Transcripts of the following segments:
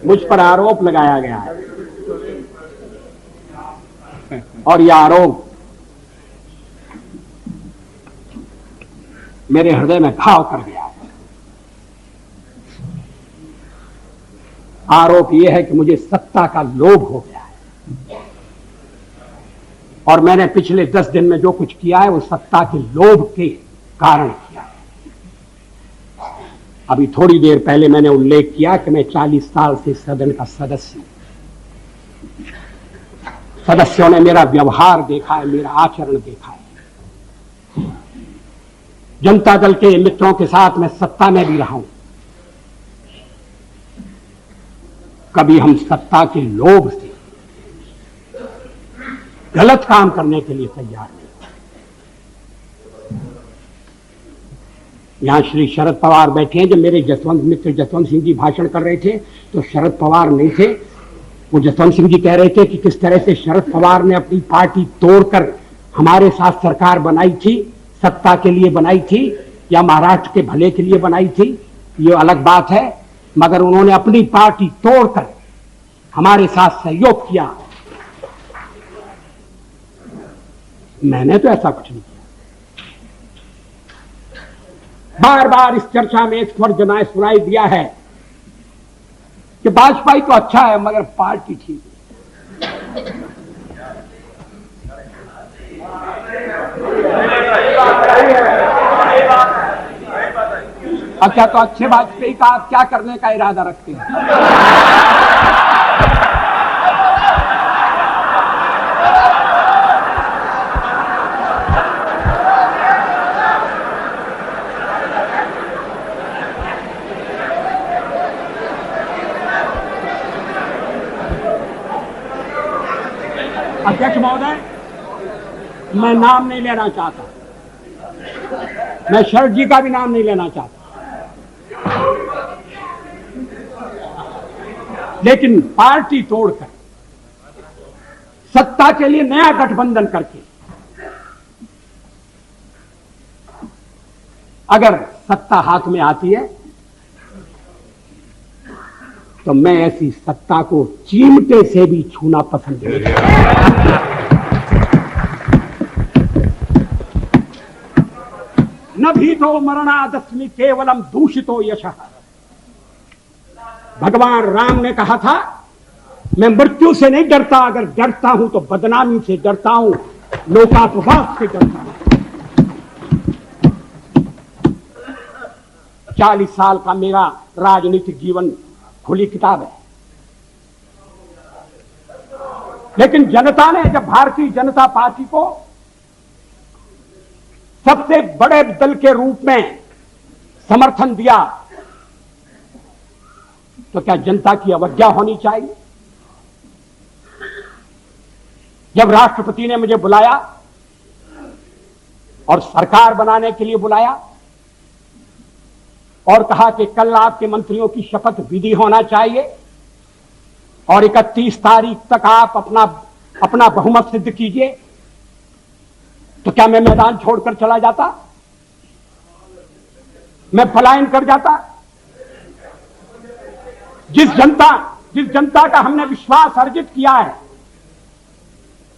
मुझ पर आरोप लगाया गया है और यह आरोप मेरे हृदय में घाव कर गया है। आरोप यह है कि मुझे सत्ता का लोभ हो गया है और मैंने पिछले 10 दिन में जो कुछ किया है वो सत्ता के लोभ के कारण किया है। अभी थोड़ी देर पहले मैंने उल्लेख किया कि मैं 40 साल से सदन का सदस्य हूं। सदस्यों ने मेरा व्यवहार देखा है, मेरा आचरण देखा है। जनता दल के मित्रों के साथ मैं सत्ता में भी रहा हूं। कभी हम सत्ता के लोभ से गलत काम करने के लिए तैयार नहीं। यहां श्री शरद पवार बैठे हैं। जब मेरे मित्र जसवंत सिंह जी भाषण कर रहे थे तो शरद पवार नहीं थे। वो जसवंत सिंह जी कह रहे थे कि किस तरह से शरद पवार ने अपनी पार्टी तोड़कर हमारे साथ सरकार बनाई थी, सत्ता के लिए बनाई थी या महाराष्ट्र के भले के लिए बनाई थी, ये अलग बात है, मगर उन्होंने अपनी पार्टी तोड़कर हमारे साथ सहयोग किया। मैंने तो ऐसा कुछ नहीं किया। बार बार इस चर्चा में एक स्वर जनाए सुनाई दिया है कि वाजपेयी तो अच्छा है मगर पार्टी ठीक है। अच्छा, तो अच्छे वाजपेयी का आप क्या करने का इरादा रखते हैं? अध्यक्ष महोदय, मैं नाम नहीं लेना चाहता, मैं शरद जी का भी नाम नहीं लेना चाहता, लेकिन पार्टी तोड़कर सत्ता के लिए नया गठबंधन करके अगर सत्ता हाथ में आती है तो मैं ऐसी सत्ता को चिमटे से भी छूना पसंद नहीं करता। न भीतो मरणादस्मि केवलम दूषितो यशः। भगवान राम ने कहा था मैं मृत्यु से नहीं डरता, अगर डरता हूं तो बदनामी से डरता हूं, लोकापवाद से डरता हूं। 40 साल का मेरा राजनीतिक जीवन खुली किताब है, लेकिन जनता ने जब भारतीय जनता पार्टी को सबसे बड़े दल के रूप में समर्थन दिया तो क्या जनता की अवज्ञा होनी चाहिए? जब राष्ट्रपति ने मुझे बुलाया और सरकार बनाने के लिए बुलाया और कहा कि कल आपके मंत्रियों की शपथ विधि होना चाहिए और 31 तारीख तक आप अपना बहुमत सिद्ध कीजिए, तो क्या मैं मैदान छोड़कर चला जाता? मैं पलायन कर जाता? जिस जनता का हमने विश्वास अर्जित किया है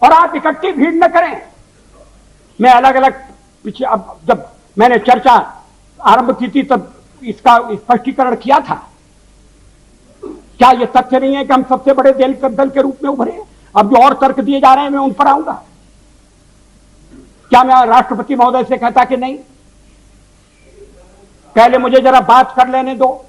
और आप इकट्ठी भीड़ न करें। मैं अलग अलग पीछे, अब जब मैंने चर्चा आरंभ की थी तब इसका स्पष्टीकरण किया था। क्या यह तथ्य नहीं है कि हम सबसे बड़े दल के रूप में उभरे? अब जो और तर्क दिए जा रहे हैं मैं उन पर आऊंगा। क्या मैं राष्ट्रपति महोदय से कहता कि नहीं, पहले मुझे जरा बात कर लेने दो,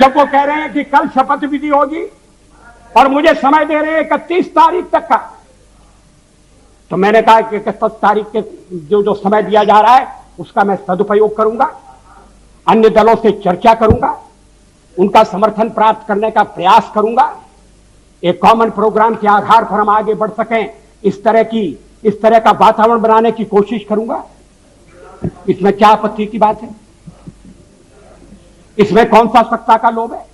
जब वो कह रहे हैं कि कल शपथ विधि होगी और मुझे समय दे रहे हैं 31 तारीख तक का, तो मैंने कहा कि 31 तारीख के जो समय दिया जा रहा है उसका मैं सदुपयोग करूंगा, अन्य दलों से चर्चा करूंगा, उनका समर्थन प्राप्त करने का प्रयास करूंगा, एक कॉमन प्रोग्राम के आधार पर हम आगे बढ़ सकें, इस तरह का वातावरण बनाने की कोशिश करूंगा। इसमें क्या आपत्ति की बात है? इसमें कौन सा सत्ता का लोभ है?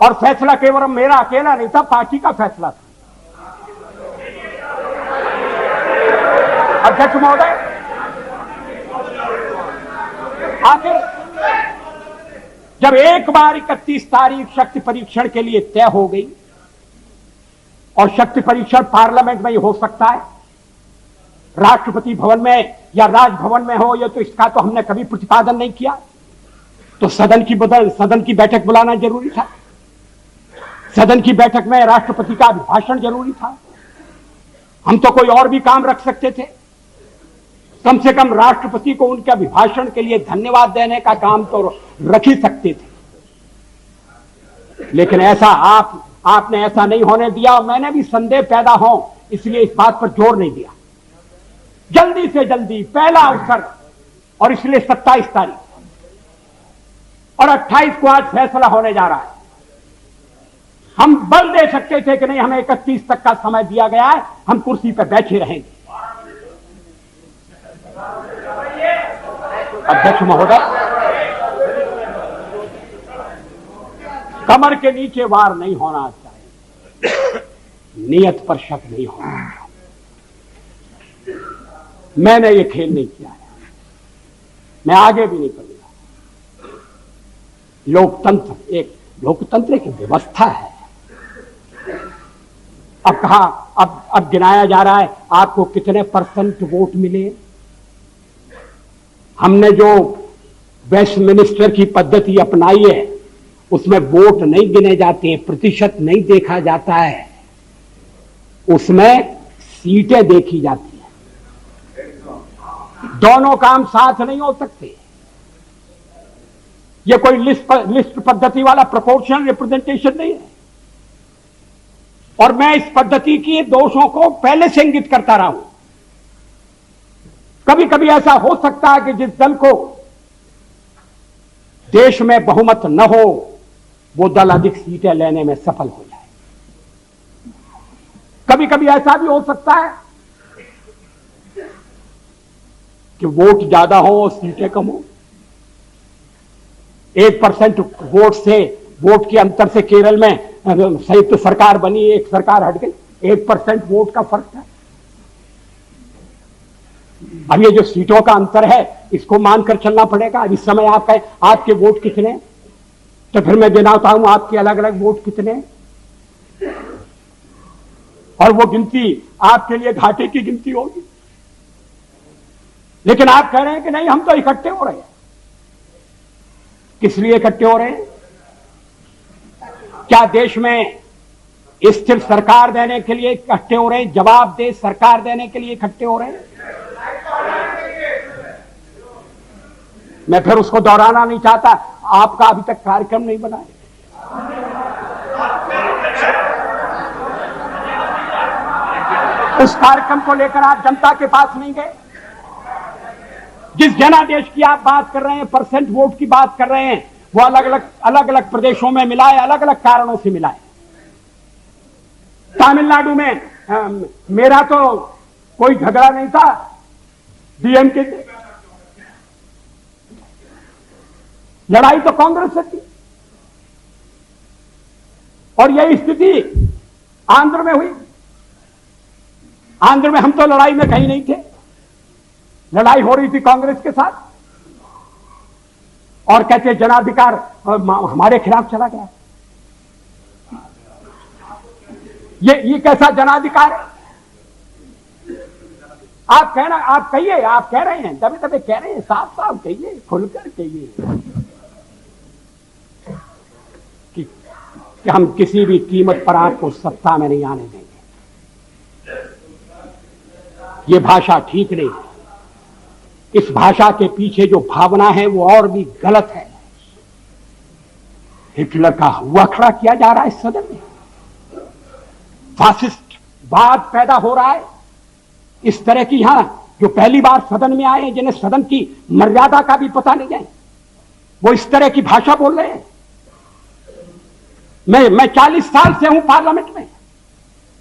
और फैसला केवल मेरा अकेला नहीं था, पार्टी का फैसला था। अध्यक्ष महोदय, जब एक बार 31 तारीख शक्ति परीक्षण के लिए तय हो गई, और शक्ति परीक्षण पार्लियामेंट में ही हो सकता है, राष्ट्रपति भवन में या राजभवन में हो, ये तो इसका तो हमने कभी प्रतिपादन नहीं किया। तो सदन की बैठक बुलाना जरूरी था। सदन की बैठक में राष्ट्रपति का अभिभाषण जरूरी था। हम तो कोई और भी काम रख सकते थे। कम से कम राष्ट्रपति को उनके अभिभाषण के लिए धन्यवाद देने का काम तो रख ही सकते थे। लेकिन ऐसा आपने ऐसा नहीं होने दिया, और मैंने भी संदेह पैदा हो इसलिए इस बात पर जोर नहीं दिया। जल्दी से जल्दी पहला अवसर, और इसलिए 27 तारीख और 28 को आज फैसला होने जा रहा है। हम बल दे सकते थे कि नहीं, हमें 31 तक का समय दिया गया है, हम कुर्सी पर बैठे रहेंगे। अध्यक्ष महोदय, कमर के नीचे वार नहीं होना चाहिए, नियत पर शक नहीं होना चाहिए। मैंने ये खेल नहीं किया है, मैं आगे भी नहीं करूंगा। लोकतंत्र की व्यवस्था है। अब गिनाया जा रहा है आपको कितने % वोट मिले। हमने जो वेस्टमिनिस्टर की पद्धति अपनाई है उसमें वोट नहीं गिने जाते हैं, प्रतिशत नहीं देखा जाता है, उसमें सीटें देखी जाती हैं। दोनों काम साथ नहीं हो सकते। ये कोई लिस्ट पद्धति वाला प्रोपोर्शनल रिप्रेजेंटेशन नहीं है। और मैं इस पद्धति की दोषों को पहले से इंगित करता रहा हूं। कभी कभी ऐसा हो सकता है कि जिस दल को देश में बहुमत न हो वो दल अधिक सीटें लेने में सफल हो जाए। कभी कभी ऐसा भी हो सकता है कि वोट ज्यादा हो और सीटें कम हो। 1% वोट के अंतर से केरल में संयुक्त सरकार बनी, एक सरकार हट गई। 1% वोट का फर्क था। अब ये जो सीटों का अंतर है इसको मानकर चलना पड़ेगा। अब इस समय आपके वोट कितने, तो फिर मैं गिनाता हूं आपके अलग अलग वोट कितने, और वो गिनती आपके लिए घाटे की गिनती होगी। लेकिन आप कह रहे हैं कि नहीं, हम तो इकट्ठे हो रहे हैं। किस लिए इकट्ठे हो रहे हैं? क्या देश में स्थिर सरकार देने के लिए इकट्ठे हो रहे हैं? जवाबदेह सरकार देने के लिए इकट्ठे हो रहे हैं? मैं फिर उसको दोहराना नहीं चाहता। आपका अभी तक कार्यक्रम नहीं बना है। उस कार्यक्रम को लेकर आप जनता के पास नहीं गए। जिस जनादेश की आप बात कर रहे हैं, % वोट की बात कर रहे हैं, वो अलग अलग प्रदेशों में मिला है, अलग अलग कारणों से मिला है। तमिलनाडु में मेरा तो कोई झगड़ा नहीं था डीएमके से, लड़ाई तो कांग्रेस से थी। और यही स्थिति आंध्र में हुई। आंध्र में हम तो लड़ाई में कहीं नहीं थे, लड़ाई हो रही थी कांग्रेस के साथ। और कहते जनाधिकार हमारे खिलाफ चला गया। ये कैसा जनाधिकार है? आप कहिए, आप कह रहे हैं, दबे दबे कह रहे हैं, साफ साफ कहिए, खुलकर कहिए कि हम किसी भी कीमत पर आपको सत्ता में नहीं आने देंगे। ये भाषा ठीक नहीं है। इस भाषा के पीछे जो भावना है वो और भी गलत है। हिटलर का हुआ खड़ा किया जा रहा है इस सदन में। फासिस्ट वाद पैदा हो रहा है। इस तरह की यहां जो पहली बार सदन में आए हैं, जिन्हें सदन की मर्यादा का भी पता नहीं है, वो इस तरह की भाषा बोल रहे हैं। मैं 40 साल से हूं पार्लियामेंट में।